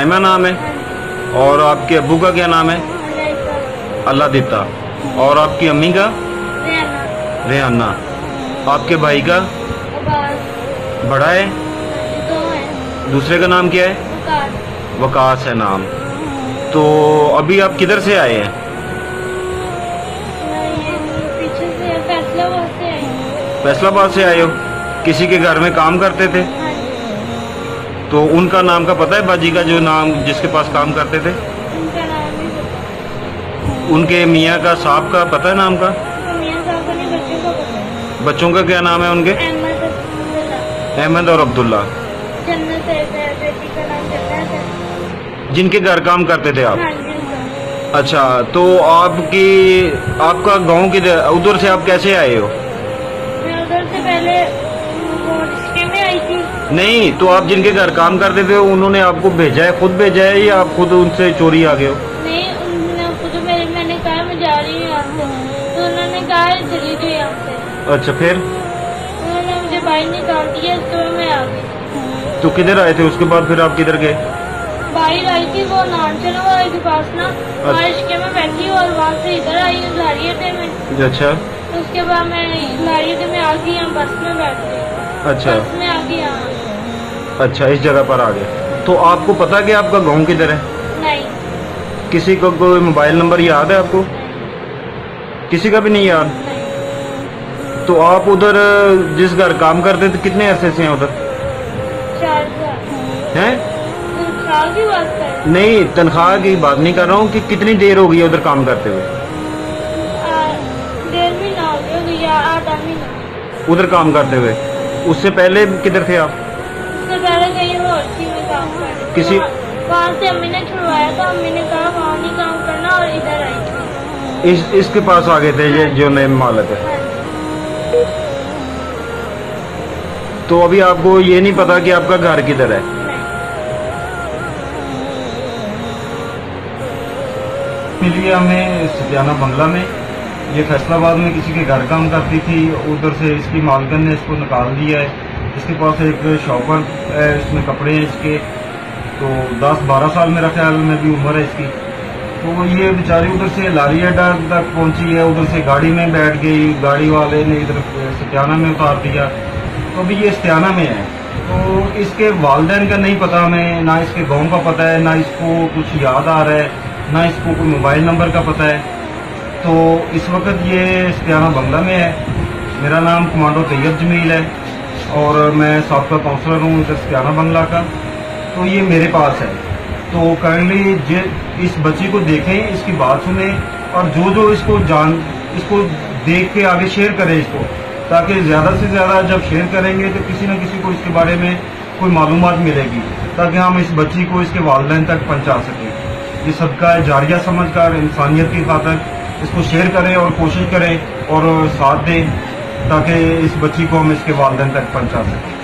नाइमा नाम है। और आपके अब्बू का क्या नाम है? अल्लाह देता। और आपकी अम्मी का? रेहाना। आपके भाई का? बड़ा है। दूसरे का नाम क्या है? वकास है नाम। तो अभी आप किधर से आए हैं? फैसलाबाद से आए हो। किसी के घर में काम करते थे? तो उनका नाम का पता है बाजी का, जो नाम जिसके पास काम करते थे? उनका नाम नहीं पता। उनके मियाँ का, साहब का पता है नाम का? मियाँ साहब का नहीं, बच्चों का पता है। बच्चों का क्या नाम है उनके? अहमद और अब्दुल्ला। जन्नत है, बेटी का नाम जन्नत है। जिनके घर काम करते थे आप? हाँ जी। अच्छा, तो आपका गांव किधर? उधर से आप कैसे आए हो? मैं उधर से पहले वो रिश्ते में आई थी। नहीं, तो आप जिनके घर काम करते थे उन्होंने आपको भेजा है, खुद भेजा है या आप खुद उनसे चोरी आ गए हो? नहीं, उन्होंने खुद मैंने कहा मैं जा रही हूँ यहाँ से, तो उन्होंने कहा चली जाओ यहाँ से। अच्छा, फिर? उन्होंने मुझे बाहर निकाल दिया, इसके बाद मैं आ गई। तो किधर आए थे उसके बाद? फिर आप किधर गए? बाहर आई थी वो नानचना वाले के पास ना, वहाँ रिश्ते में बैठी और वहाँ से इधर आई हूँ लारियटे में। अच्छा। तो उसके बाद मैं लारियटे में आ गई, यहाँ बस में बैठ गई। अच्छा। बस में आ गई यहाँ। अच्छा, इस जगह पर आ गए। तो आपको पता कि आपका गांव किधर है? नहीं। किसी को कोई मोबाइल नंबर याद है आपको? किसी का भी नहीं याद? नहीं। तो आप उधर जिस घर काम करते थे कितने अरसे से हैं उधर? 4 साल। हैं? तनख्वाह की बात कर? नहीं, तनख्वाह की बात नहीं कर रहा हूँ कि कितनी देर हो गई है उधर काम करते हुए? 1.5 महीना हो गया, 8 महीना। उधर काम करते हुए। उससे पहले किधर थे आप? उससे पहले कहीं और थी मैं काम कर। किसी वहाँ से अम्मी ने छुड़वाया था, अम्मी ने कहा वहाँ नहीं काम करना, और इधर आई थी। इसके पास आ गए थे ये जो नए मालिक है। तो अभी आपको ये नहीं पता कि आपका घर किधर है? मिली हमें सतियाना बंगला में। ये फैसलाबाद में किसी के घर काम करती थी, उधर से इसकी मालकन ने इसको निकाल दिया है। इसके पास एक शॉपर है, इसमें कपड़े हैं इसके। तो 10-12 साल मेरा ख्याल में भी उम्र है इसकी। तो ये बेचारी उधर से लारियाडा तक पहुंची है, उधर से गाड़ी में बैठ गई, गाड़ी वाले ने इधर सतियाना में उतार दिया। तो अभी ये सतियाना में है। तो इसके वालिदैन का नहीं पता हमें, ना इसके गाँव का पता है, ना इसको कुछ याद आ रहा है, ना इसको कोई मोबाइल नंबर का पता है। तो इस वक्त ये सतियाना बंगला में है। मेरा नाम कमांडो तैयब जमील है और मैं साबका काउंसलर हूँ इधर सतियाना बंगला का। तो ये मेरे पास है। तो काइंडली इस बच्ची को देखें, इसकी बात सुने, और जो इसको देख के आगे शेयर करें इसको, ताकि ज़्यादा से ज़्यादा जब शेयर करेंगे तो किसी न किसी को इसके बारे में कोई मालूमात मिलेगी, ताकि हम इस बच्ची को इसके वालिदैन तक पहुँचा सकें। ये सबका जारिया समझकर इंसानियत की खातिर इसको शेयर करें और कोशिश करें और साथ दें, ताकि इस बच्ची को हम इसके वालिदैन तक पहुँचा सकें।